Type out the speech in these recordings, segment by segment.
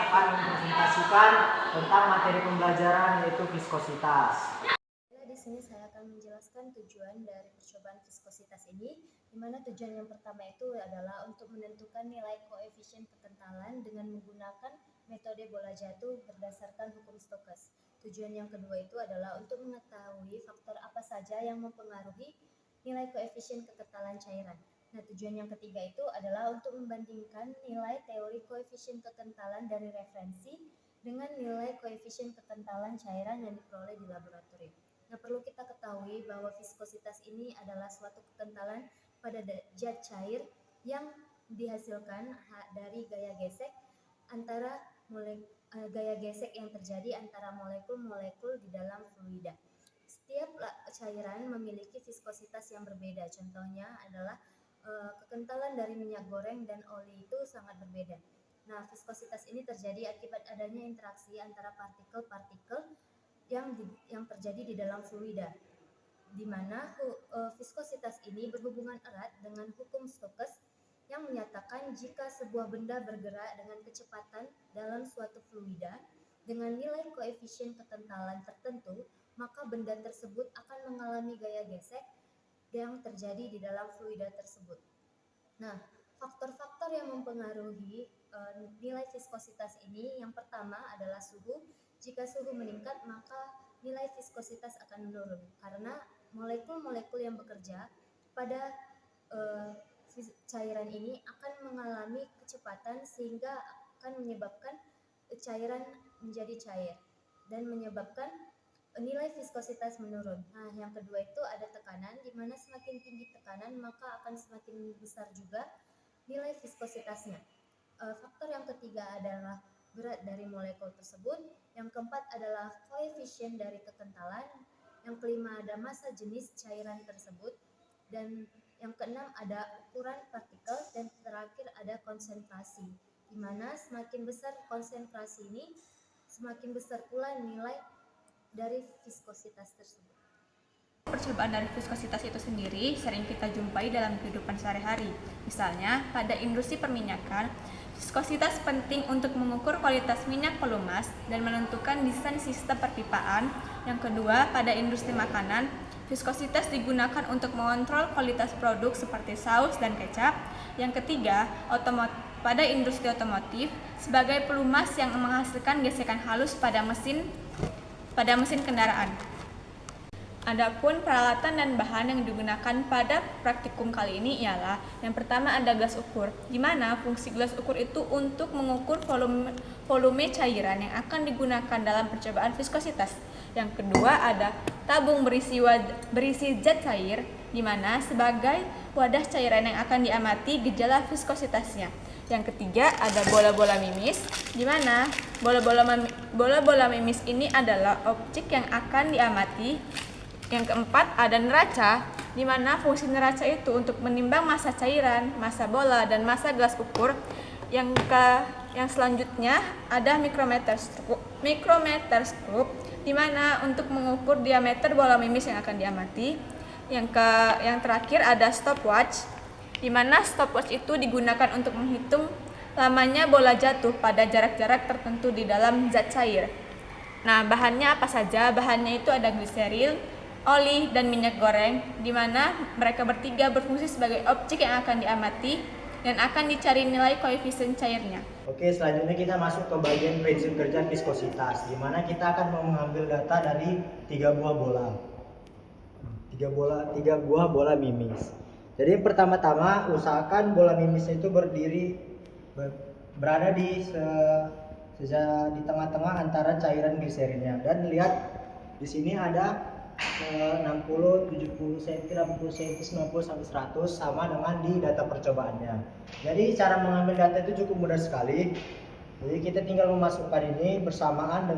akan mempresentasikan tentang materi pembelajaran yaitu viskositas. Di sini saya akan menjelaskan tujuan dari percobaan viskositas ini, di mana tujuan yang pertama itu adalah untuk menentukan nilai koefisien kekentalan dengan menggunakan metode bola jatuh berdasarkan hukum Stokes. Tujuan yang kedua itu adalah untuk mengetahui faktor apa saja yang mempengaruhi nilai koefisien kekentalan cairan. Nah, tujuan yang ketiga itu adalah untuk membandingkan nilai teori koefisien kekentalan dari referensi dengan nilai koefisien kekentalan cairan yang diperoleh di laboratorium. Nah, perlu kita ketahui bahwa viskositas ini adalah suatu kekentalan pada zat cair yang dihasilkan dari gaya gesek yang terjadi antara molekul-molekul di dalam fluida. Setiap cairan memiliki viskositas yang berbeda. Contohnya adalah kekentalan dari minyak goreng dan oli itu sangat berbeda. Nah, viskositas ini terjadi akibat adanya interaksi antara partikel-partikel yang terjadi di dalam fluida, di mana viskositas ini berhubungan erat dengan hukum Stokes yang menyatakan jika sebuah benda bergerak dengan kecepatan dalam suatu fluida dengan nilai koefisien kekentalan tertentu, maka benda tersebut akan mengalami gaya gesek yang terjadi di dalam fluida tersebut. Nah, faktor-faktor yang mempengaruhi nilai viskositas ini, yang pertama adalah suhu. Jika suhu meningkat, maka nilai viskositas akan menurun karena molekul-molekul yang bekerja pada cairan ini akan mengalami kecepatan sehingga akan menyebabkan cairan menjadi cair dan menyebabkan nilai viskositas menurun. Nah, yang kedua itu ada tekanan, di mana semakin tinggi tekanan maka akan semakin besar juga nilai viskositasnya. Faktor yang ketiga adalah berat dari molekul tersebut. Yang keempat adalah koefisien dari kekentalan. Yang kelima ada massa jenis cairan tersebut. Dan yang keenam ada ukuran partikel. Dan terakhir ada konsentrasi, di mana semakin besar konsentrasi ini, semakin besar pula nilai dari viskositas tersebut. Percobaan dari viskositas itu sendiri sering kita jumpai dalam kehidupan sehari-hari. Misalnya, pada industri perminyakan, viskositas penting untuk mengukur kualitas minyak pelumas dan menentukan desain sistem perpipaan. Yang kedua, pada industri makanan, viskositas digunakan untuk mengontrol kualitas produk seperti saus dan kecap. Yang ketiga, pada industri otomotif, sebagai pelumas yang menghasilkan gesekan halus pada mesin kendaraan. Adapun peralatan dan bahan yang digunakan pada praktikum kali ini ialah yang pertama ada gelas ukur, di mana fungsi gelas ukur itu untuk mengukur volume cairan yang akan digunakan dalam percobaan viskositas. Yang kedua ada tabung berisi zat cair, di mana sebagai wadah cairan yang akan diamati gejala viskositasnya. Yang ketiga ada bola-bola mimis, di mana bola-bola mimis ini adalah objek yang akan diamati. Yang keempat ada neraca, di mana fungsi neraca itu untuk menimbang massa cairan, massa bola, dan massa gelas ukur. Yang selanjutnya ada micrometer scope, di mana untuk mengukur diameter bola mimis yang akan diamati. Yang terakhir ada stopwatch, di mana stopwatch itu digunakan untuk menghitung lamanya bola jatuh pada jarak-jarak tertentu di dalam zat cair. Nah, bahannya apa saja? Bahannya itu ada gliseril, oli, dan minyak goreng, di mana mereka bertiga berfungsi sebagai objek yang akan diamati dan akan dicari nilai koefisien cairnya. Oke, selanjutnya kita masuk ke bagian prinsip kerja viskositas, di mana kita akan mengambil data dari tiga buah bola mimis. Jadi pertama-tama usahakan bola mimisnya itu berada di tengah-tengah antara cairan gliserinnya, dan lihat di sini ada 60, 70 cm, 80 cm, 90 sampai 100 sama dengan di data percobaannya. Jadi cara mengambil data itu cukup mudah sekali. Jadi kita tinggal memasukkan ini bersamaan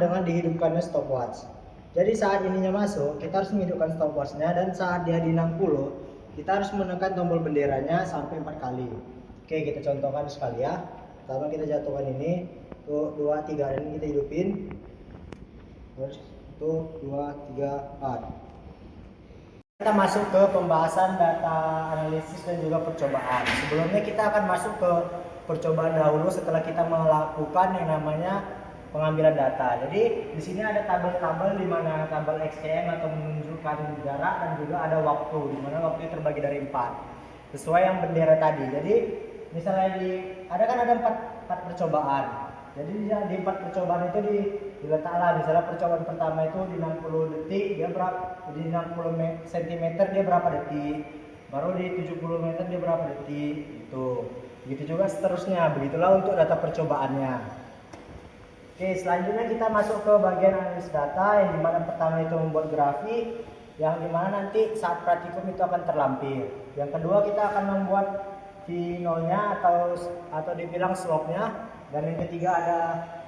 dengan dihidupkannya stopwatch. Jadi saat ininya masuk, kita harus menghidupkan stopwatchnya, dan saat dia di 60, kita harus menekan tombol benderanya sampai 4 kali. Oke, kita contohkan sekali ya. Pertama kita jatuhkan ini, 1, 2, 3, dan kita hidupin. 1, 2, 3, 4. Kita masuk ke pembahasan data analisis dan juga percobaan. Sebelumnya kita akan masuk ke percobaan dahulu setelah kita melakukan yang namanya pengambilan data. Jadi di sini ada tabel-tabel di mana tabel XCM atau menunjukkan jarak dan juga ada waktu, di mana waktu terbagi dari 4 sesuai yang bendera tadi. Jadi misalnya ada empat percobaan. Jadi di 4 percobaan itu diletaklah, misalnya percobaan pertama itu di 60 detik dia berapa, di 60 cm dia berapa detik, baru di 70 meter dia berapa detik, itu. Begitu juga seterusnya, begitulah untuk data percobaannya. Oke, selanjutnya kita masuk ke bagian analisis data, yang dimana pertama itu membuat grafik, yang dimana nanti saat praktikum itu akan terlampir. Yang kedua kita akan membuat V0-nya atau dibilang slope-nya, dan yang ketiga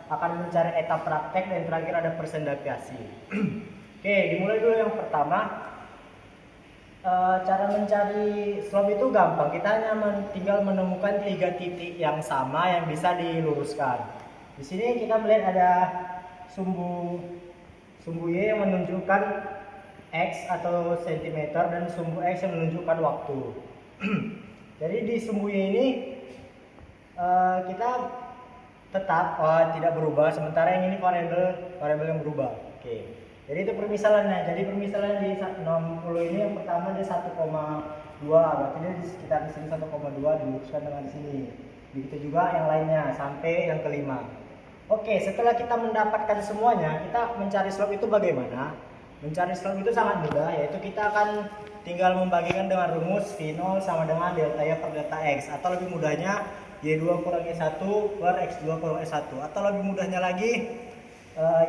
akan mencari etap praktek, dan yang terakhir ada persen deviasi. Oke, dimulai dulu yang pertama. Cara mencari slope itu gampang, kita hanya tinggal menemukan 3 titik yang sama yang bisa diluruskan. Di sini kita melihat ada sumbu Y yang menunjukkan X atau cm dan sumbu X yang menunjukkan waktu. Jadi di sumbu Y ini kita tetap tidak berubah, sementara yang ini variabel yang berubah. Oke. Jadi itu permisalannya. Jadi permisalan di 60 ini yang pertama dia 1,2, berarti dia di sekitar di sini 1,2 diluruskan dengan sini. Begitu juga yang lainnya sampai yang kelima. Oke, setelah kita mendapatkan semuanya, kita mencari slope itu bagaimana? Mencari slope itu sangat mudah, yaitu kita akan tinggal membagikan dengan rumus V0 sama dengan delta Y per delta X, atau lebih mudahnya Y2 kurang Y1 per X2 kurang Y1, atau lebih mudahnya lagi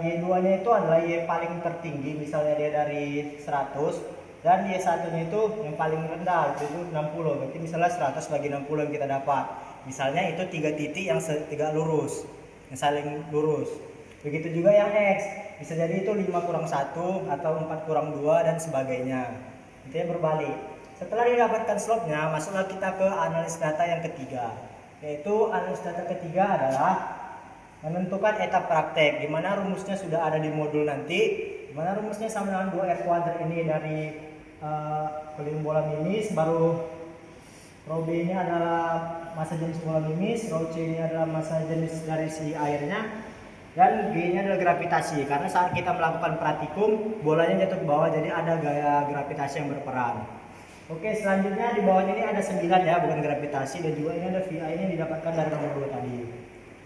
Y2 nya itu adalah Y paling tertinggi, misalnya dia dari 100, dan Y1 nya itu yang paling rendah, itu 60, berarti misalnya 100 bagi 60 yang kita dapat, misalnya itu 3 titik yang tegak lurus, yang saling lurus. Begitu juga yang X, bisa jadi itu 5 kurang 1 atau 4 kurang 2 dan sebagainya, intinya berbalik. Setelah didapatkan slope-nya, masuklah kita ke analis data yang ketiga, yaitu analis data ketiga adalah menentukan etap praktek, di mana rumusnya sudah ada di modul nanti, di mana rumusnya sama dengan 2R kuadrat ini dari keliling bola mimis, baru rho B ini adalah massa jenis bola mimis, rho C ini adalah massa jenis dari si airnya, dan G nya adalah gravitasi, karena saat kita melakukan praktikum bolanya jatuh ke bawah, jadi ada gaya gravitasi yang berperan. Oke, selanjutnya di bawahnya ini ada 9 ya, bukan gravitasi, dan juga ini ada VI ini didapatkan dari nomor 2 tadi.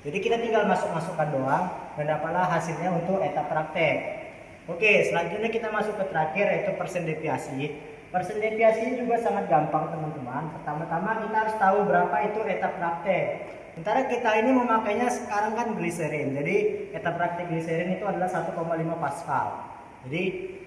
Jadi kita tinggal masukkan doang dan dapatlah hasilnya untuk etap praktek. Oke, selanjutnya kita masuk ke terakhir, yaitu persen deviasi. Persen deviasi juga sangat gampang teman-teman. Pertama-tama kita harus tahu berapa itu etap praktek. Sementara kita ini memakainya sekarang kan gliserin. Jadi etap praktek gliserin itu adalah 1,5 Pascal. Jadi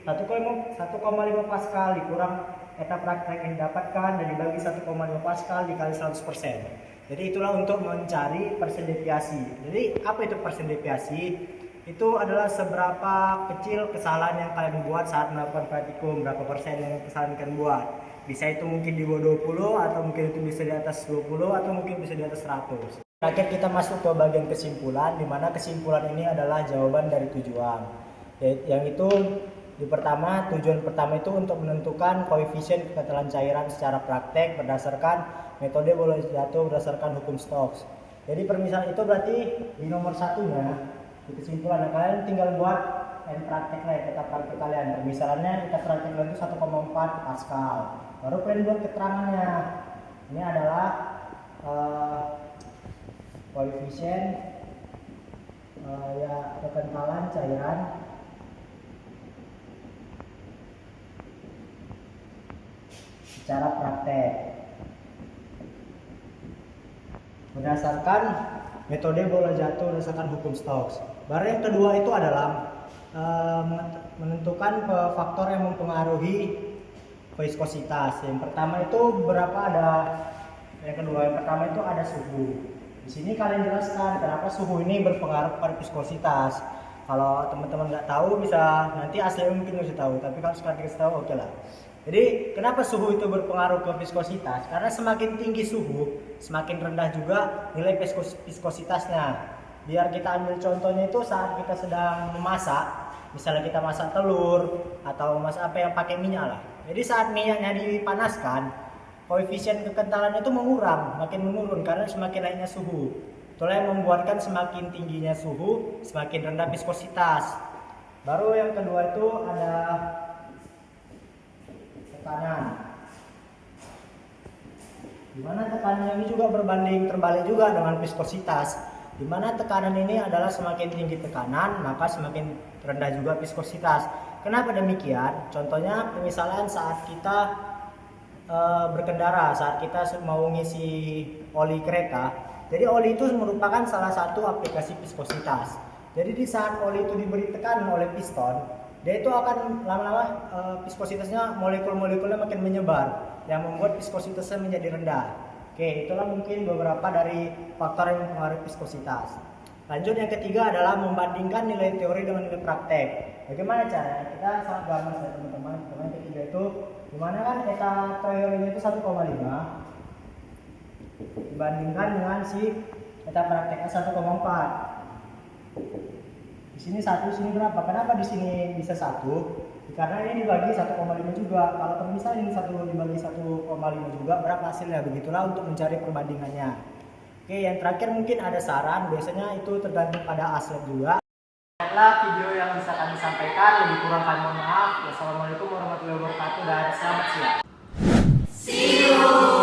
1,5 Pascal dikurang etap praktek yang didapatkan dan dibagi 1,5 Pascal dikali 100%. Jadi itulah untuk mencari persen deviasi. Jadi apa itu persen deviasi? Itu adalah seberapa kecil kesalahan yang kalian buat saat melakukan praktikum, berapa persen yang kesalahan kalian buat. Bisa itu mungkin di bawah 20, atau mungkin itu bisa di atas 20, atau mungkin bisa di atas 100. Terakhir kita masuk ke bagian kesimpulan, di mana kesimpulan ini adalah jawaban dari tujuan. Yang itu tujuan pertama itu untuk menentukan koefisien kekentalan cairan secara praktek berdasarkan metode bola jatuh berdasarkan hukum Stokes. Jadi permisalan itu berarti di nomor satunya, di kesimpulan kalian tinggal buat praktek lah, etap praktek kalian. Permisalannya etap praktek kalian itu 1,4 Pascal. Baru kalian buat keterangannya. Ini adalah koefisien ya kekentalan cairan secara praktek berdasarkan metode bola jatuh berdasarkan hukum Stokes. Baru yang kedua itu adalah menentukan faktor yang mempengaruhi viskositas. Yang pertama itu yang pertama itu ada suhu. Di sini kalian jelaskan kenapa suhu ini berpengaruh pada viskositas. Kalau teman-teman nggak tahu bisa nanti aslinya mungkin bisa tahu, tapi kalau sekarang dikasih tahu oke lah. Jadi kenapa suhu itu berpengaruh ke viskositas? Karena semakin tinggi suhu, semakin rendah juga nilai viskositasnya. Biar kita ambil contohnya itu saat kita sedang memasak, misalnya kita masak telur atau masak apa yang pakai minyak lah. Jadi saat minyaknya dipanaskan, koefisien kekentalan itu mengurang, makin menurun karena semakin naiknya suhu. Itulah yang membuatkan semakin tingginya suhu, semakin rendah viskositas. Baru yang kedua itu ada tekanan. Dimana tekanan ini juga berbanding terbalik juga dengan viskositas. Dimana tekanan ini adalah semakin tinggi tekanan, maka semakin rendah juga viskositas. Kenapa demikian? Contohnya misalnya saat kita berkendara, saat kita mau ngisi oli kereta. Jadi oli itu merupakan salah satu aplikasi viskositas. Jadi di saat oli itu diberi tekanan oleh piston, dia itu akan lama-lama viskositasnya, molekul-molekulnya makin menyebar, yang membuat viskositasnya menjadi rendah. Oke, itulah mungkin beberapa dari faktor yang mempengaruhi viskositas. Lanjut, yang ketiga adalah membandingkan nilai teori dengan nilai praktek. Bagaimana caranya? Kita sangat gampang ya teman-teman. Yang ketiga itu dimana kan eta teorinya itu 1,5 dibandingkan dengan si eta prakteknya 1,4. Di sini 1, sini berapa? Kenapa di sini bisa 1? Karena ini dibagi 1,5 juga. Kalau misalnya ini 1 dibagi 1,5 juga, berapa hasilnya? Begitulah untuk mencari perbandingannya. Oke, yang terakhir mungkin ada saran, biasanya itu tergantung pada aslep juga. Itulah video yang bisa kami sampaikan, lebih kurang kami mohon maaf. Wassalamualaikum warahmatullahi wabarakatuh dan selamat siang. See you.